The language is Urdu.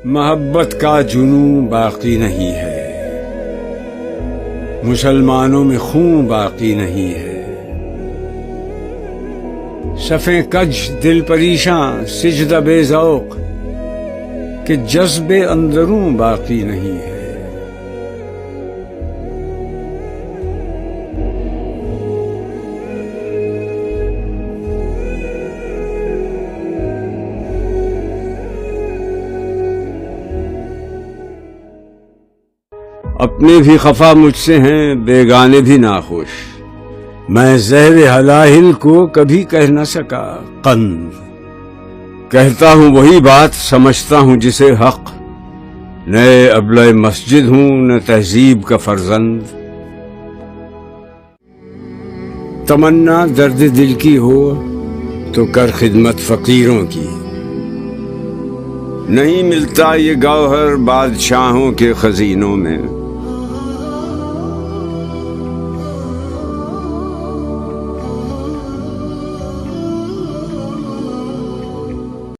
محبت کا جنون باقی نہیں ہے، مسلمانوں میں خون باقی نہیں ہے، صفیں کج دل پریشاں سجدہ بے ذوق کہ جذب اندروں باقی نہیں ہے۔ اپنے بھی خفا مجھ سے ہیں، بیگانے بھی ناخوش، میں زہر ہلاہل کو کبھی کہہ نہ سکا قند، کہتا ہوں وہی بات سمجھتا ہوں جسے حق، نئے ابلہ مسجد ہوں نہ تہذیب کا فرزند۔ تمنا درد دل کی ہو تو کر خدمت فقیروں کی، نہیں ملتا یہ گوہر بادشاہوں کے خزینوں میں،